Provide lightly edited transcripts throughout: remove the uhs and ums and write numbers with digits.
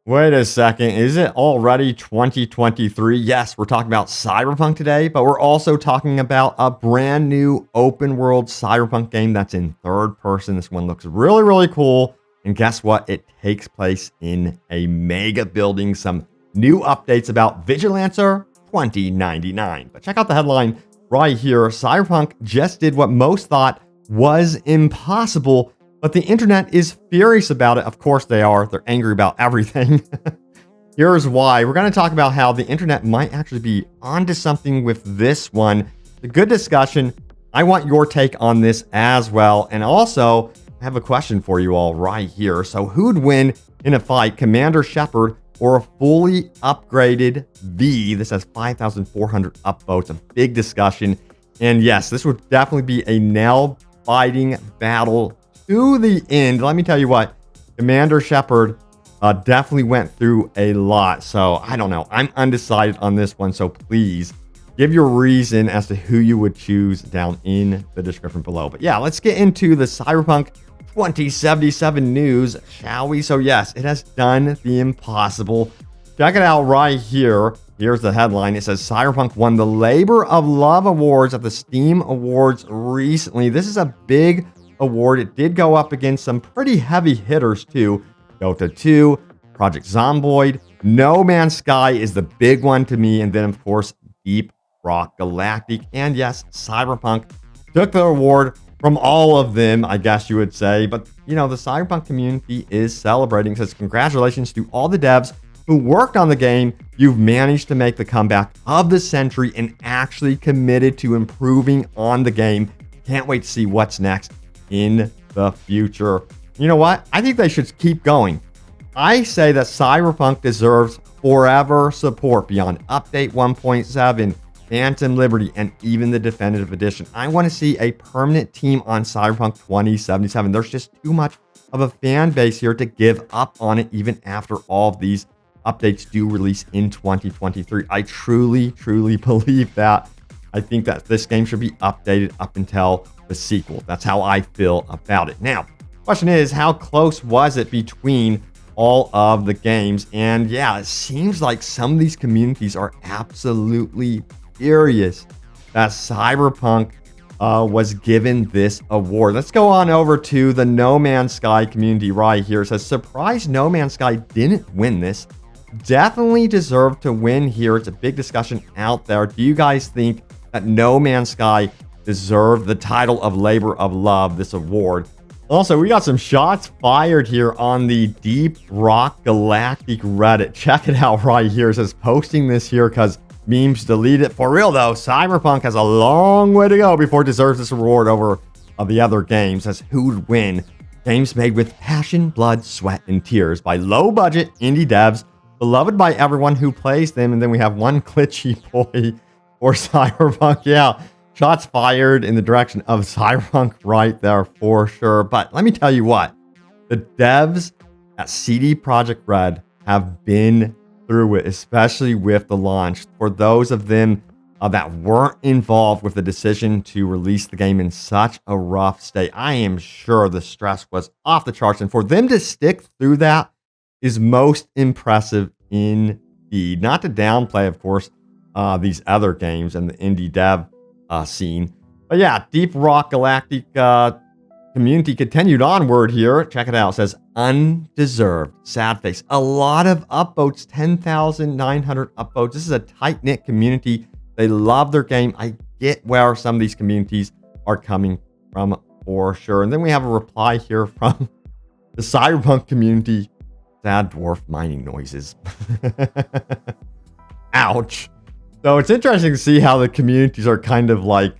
Wait a second. Is it already 2023? Yes, we're talking about Cyberpunk today, but we're also talking about a brand new open world Cyberpunk game that's in third person. This one looks really, really cool. And guess what? It takes place in a mega building. Some new updates about Vigilancer 2099. But check out the headline right here. Cyberpunk just did what most thought was impossible, but the internet is furious about it. Of course they are. They're angry about everything. Here's why. We're going to talk about how the internet might actually be onto something with this one. A good discussion. I want your take on this as well. And also, I have a question for you all right here. So who'd win in a fight, Commander Shepard or a fully upgraded V? This has 5,400 upvotes. A big discussion. And yes, this would definitely be a nail-biting battle to the end. Let me tell you what, Commander Shepard definitely went through a lot. So I don't know. I'm undecided on this one. So please give your reason as to who you would choose down in the description below. But yeah, let's get into the Cyberpunk 2077 news, shall we? So yes, it has done the impossible. Check it out right here. Here's the headline. It says Cyberpunk won the Labor of Love Awards at the Steam Awards recently. This is a big award. It did go up against some pretty heavy hitters too. Dota 2, Project Zomboid, No Man's Sky is the big one to me, and then of course Deep Rock Galactic. And yes, Cyberpunk took the award from all of them, I guess you would say. But you know, the Cyberpunk community is celebrating. Says congratulations to all the devs who worked on the game. You've managed to make the comeback of the century and actually committed to improving on the game. Can't wait to see what's next in the future. You know what? I think they should keep going. I say that Cyberpunk deserves forever support beyond Update 1.7, Phantom Liberty, and even the Definitive Edition. I want to see a permanent team on Cyberpunk 2077. There's just too much of a fan base here to give up on it even after all of these updates do release in 2023. I truly, truly believe that. I think that this game should be updated up until the sequel. That's how I feel about it. Now, question is, how close was it between all of the games? And yeah, it seems like some of these communities are absolutely furious that Cyberpunk was given this award. Let's go on over to the No Man's Sky community right here. It says, surprise No Man's Sky didn't win this. Definitely deserved to win here. It's a big discussion out there. Do you guys think that No Man's Sky deserved the title of Labor of Love, this award? Also, we got some shots fired here on the Deep Rock Galactic Reddit. Check it out right here. It says posting this here because memes delete it. For real though, Cyberpunk has a long way to go before it deserves this award over the other games. As who'd win? Games made with passion, blood, sweat, and tears by low-budget indie devs, beloved by everyone who plays them. And then we have one glitchy boy for Cyberpunk. Yeah, shots fired in the direction of Cyberpunk right there for sure. But let me tell you what, the devs at CD Projekt Red have been through it, especially with the launch. For those of them that weren't involved with the decision to release the game in such a rough state, I am sure the stress was off the charts. And for them to stick through that is most impressive indeed. Not to downplay, of course, these other games and the indie dev scene. But yeah, Deep Rock Galactic community continued onward here. Check it out. It says undeserved. Sad face. A lot of upvotes. 10,900 upvotes. This is a tight-knit community. They love their game. I get where some of these communities are coming from for sure. And then we have a reply here from the Cyberpunk community. Sad dwarf mining noises. Ouch. So it's interesting to see how the communities are kind of like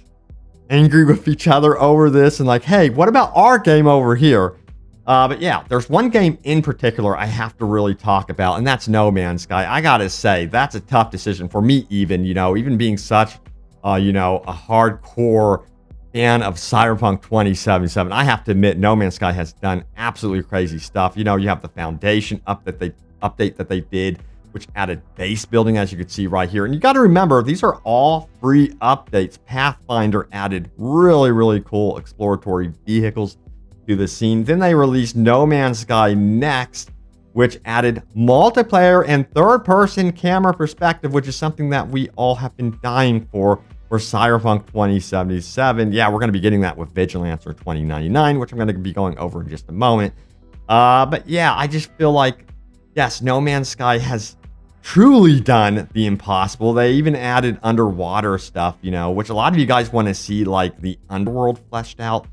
angry with each other over this and like, hey, what about our game over here? But yeah, there's one game in particular I have to really talk about, and that's No Man's Sky. I gotta say, that's a tough decision for me even, even being such, a hardcore fan of Cyberpunk 2077. I have to admit, No Man's Sky has done absolutely crazy stuff. You have the foundation update that they did, which added base building, as you can see right here. And you got to remember, these are all free updates. Pathfinder added really, really cool exploratory vehicles to the scene. Then they released No Man's Sky next. which added multiplayer and third-person camera perspective, which is something that we all have been dying for Cyberpunk 2077. Yeah, we're going to be getting that with Vigilancer 2099, which I'm going to be going over in just a moment. But yeah, I just feel like, yes, No Man's Sky has truly done the impossible. They even added underwater stuff, which a lot of you guys want to see, like the underworld fleshed out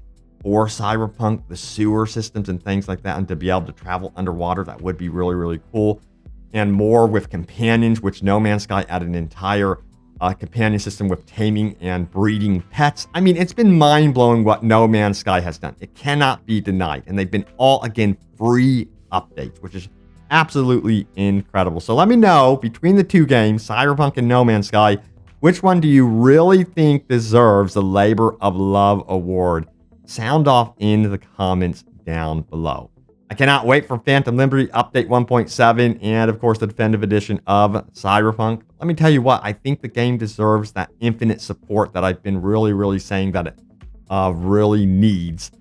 for Cyberpunk, the sewer systems and things like that, and to be able to travel underwater. That would be really, really cool. And more with companions, which No Man's Sky added an entire companion system with taming and breeding pets. I mean, it's been mind-blowing what No Man's Sky has done. It cannot be denied. And they've been all, again, free updates, which is absolutely incredible. So let me know, between the two games, Cyberpunk and No Man's Sky, which one do you really think deserves the Labor of Love award? Sound off in the comments down below. I cannot wait for Phantom Liberty Update 1.7 and, of course, the definitive edition of Cyberpunk. Let me tell you what, I think the game deserves that infinite support that I've been really, really saying that it really needs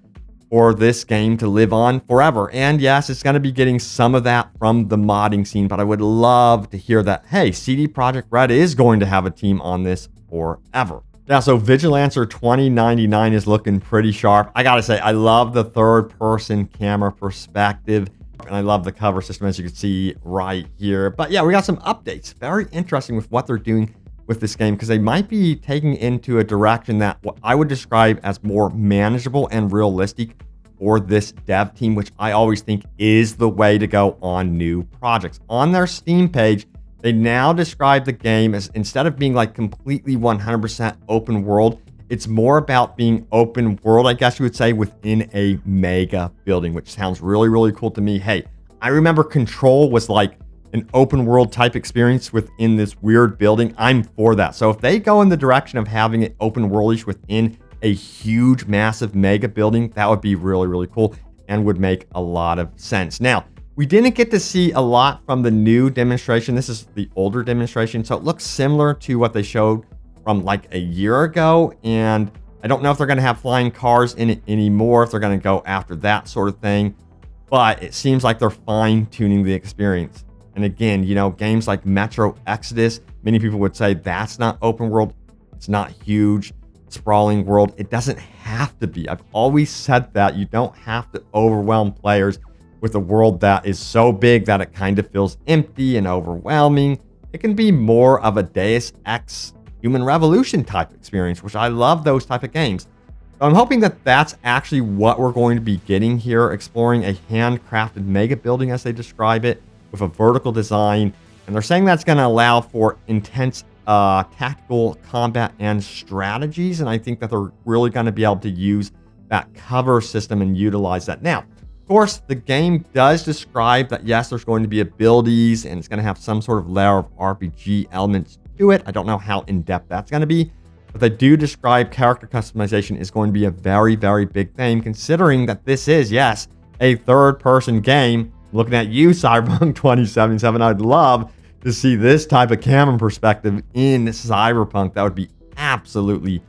for this game to live on forever. And yes, it's going to be getting some of that from the modding scene, but I would love to hear that, hey, CD Projekt Red is going to have a team on this forever. Yeah, so Vigilancer 2099 is looking pretty sharp. I gotta say, I love the third-person camera perspective, and I love the cover system, as you can see right here. But yeah, we got some updates. Very interesting with what they're doing with this game, because they might be taking into a direction that what I would describe as more manageable and realistic for this dev team, which I always think is the way to go on new projects. On their Steam page, they now describe the game as, instead of being like completely 100% open world, it's more about being open world, I guess you would say, within a mega building, which sounds really, really cool to me. Hey, I remember Control was like an open world type experience within this weird building. I'm for that. So if they go in the direction of having it open worldish within a huge, massive mega building, that would be really, really cool and would make a lot of sense. Now, we didn't get to see a lot from the new demonstration. This is the older demonstration, so it looks similar to what they showed from like a year ago. And I don't know if they're going to have flying cars in it anymore, if they're going to go after that sort of thing. But it seems like they're fine-tuning the experience. And again, games like Metro Exodus, many people would say that's not open world. It's not huge, sprawling world. It doesn't have to be. I've always said that. You don't have to overwhelm players with a world that is so big that it kind of feels empty and overwhelming. It can be more of a Deus Ex Human Revolution type experience, which I love those type of games. So I'm hoping that that's actually what we're going to be getting here, exploring a handcrafted mega building, as they describe it, with a vertical design. And they're saying that's going to allow for intense tactical combat and strategies. And I think that they're really going to be able to use that cover system and utilize that. Now, of course, the game does describe that, yes, there's going to be abilities and it's going to have some sort of layer of RPG elements to it. I don't know how in-depth that's going to be, but they do describe character customization is going to be a very, very big thing, considering that this is, yes, a third-person game. Looking at you, Cyberpunk 2077, I'd love to see this type of camera perspective in Cyberpunk. That would be absolutely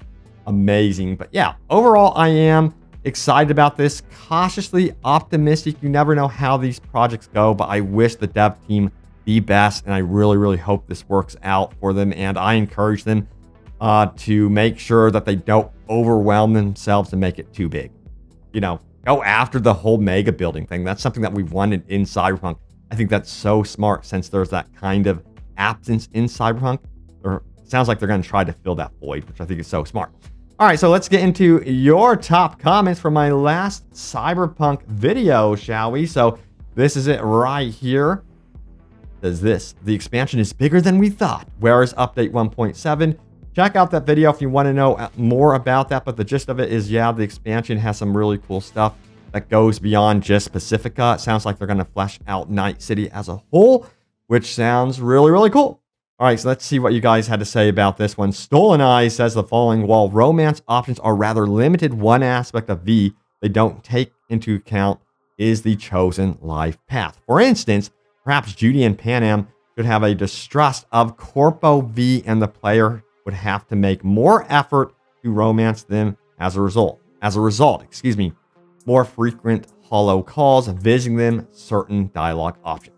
amazing. But yeah, overall, I am excited about this, cautiously optimistic. You never know how these projects go, but I wish the dev team the best, and I really, really hope this works out for them. And I encourage them to make sure that they don't overwhelm themselves and make it too big. Go after the whole mega building thing. That's something that we've wanted in Cyberpunk. I think that's so smart, since there's that kind of absence in Cyberpunk. Or it sounds like they're going to try to fill that void, which I think is so smart. All right, so let's get into your top comments from my last Cyberpunk video, shall we? So this is it right here. It says this: the expansion is bigger than we thought. Where is update 1.7? Check out that video if you want to know more about that. But the gist of it is, yeah, the expansion has some really cool stuff that goes beyond just Pacifica. It sounds like they're going to flesh out Night City as a whole, which sounds really, really cool. All right, so let's see what you guys had to say about this one. Stolen Eyes says the following: while romance options are rather limited, one aspect of V they don't take into account is the chosen life path. For instance, perhaps Judy and Panam should have a distrust of Corpo V, and the player would have to make more effort to romance them as a result. more frequent holo calls, visiting them, certain dialogue options.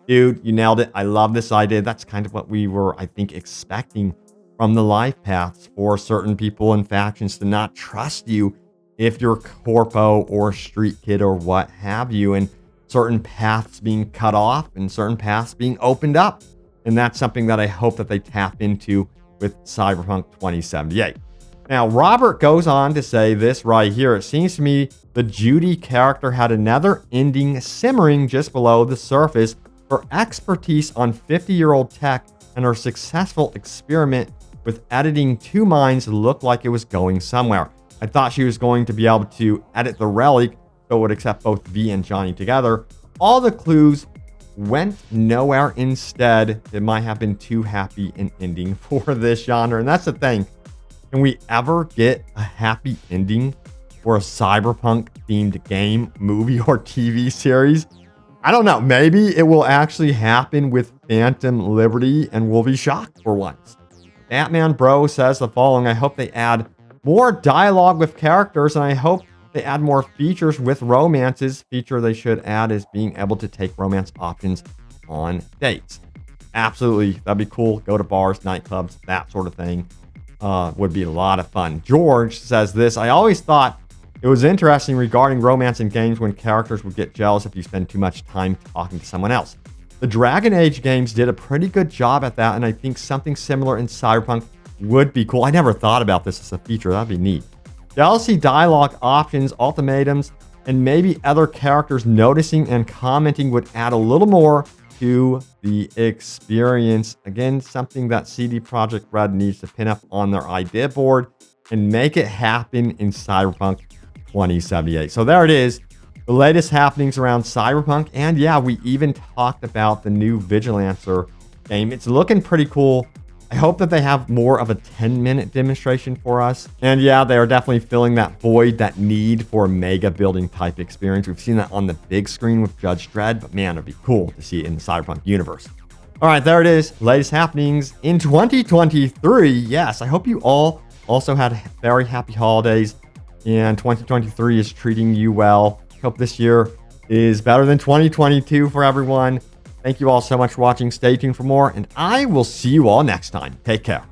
Dude, you nailed it. I love this idea. That's kind of what we were, I think, expecting from the life paths for certain people and factions to not trust you if you're corpo or street kid or what have you, and certain paths being cut off and certain paths being opened up. And that's something that I hope that they tap into with Cyberpunk 2078. Now, Robert goes on to say this right here. It seems to me the Judy character had another ending simmering just below the surface. Her expertise on 50-year-old tech and her successful experiment with editing two minds looked like it was going somewhere. I thought she was going to be able to edit the relic so it would accept both V and Johnny together. All the clues went nowhere. Instead, it might have been too happy an ending for this genre. And that's the thing. Can we ever get a happy ending for a cyberpunk themed game, movie, or TV series? I don't know. Maybe it will actually happen with Phantom Liberty and we'll be shocked for once. Batman Bro says the following: I hope they add more dialogue with characters, and I hope they add more features with romances. Feature they should add is being able to take romance options on dates. Absolutely. That'd be cool. Go to bars, nightclubs, that sort of thing. Would be a lot of fun. George says this: I always thought it was interesting regarding romance in games when characters would get jealous if you spend too much time talking to someone else. The Dragon Age games did a pretty good job at that, and I think something similar in Cyberpunk would be cool. I never thought about this as a feature. That'd be neat. Jealousy dialogue options, ultimatums, and maybe other characters noticing and commenting would add a little more to the experience. Again, something that CD Projekt Red needs to pin up on their idea board and make it happen in Cyberpunk 2078. So there it is, the latest happenings around Cyberpunk. And yeah, we even talked about the new Vigilancer game. It's looking pretty cool. I hope that they have more of a 10-minute demonstration for us. And yeah, they are definitely filling that void, that need for a mega building type experience. We've seen that on the big screen with Judge Dredd, but man, it'd be cool to see it in the Cyberpunk universe. All right, there it is. Latest happenings in 2023. Yes, I hope you all also had very happy holidays, and 2023 is treating you well. Hope this year is better than 2022 for everyone. Thank you all so much for watching. Stay tuned for more, and I will see you all next time. Take care.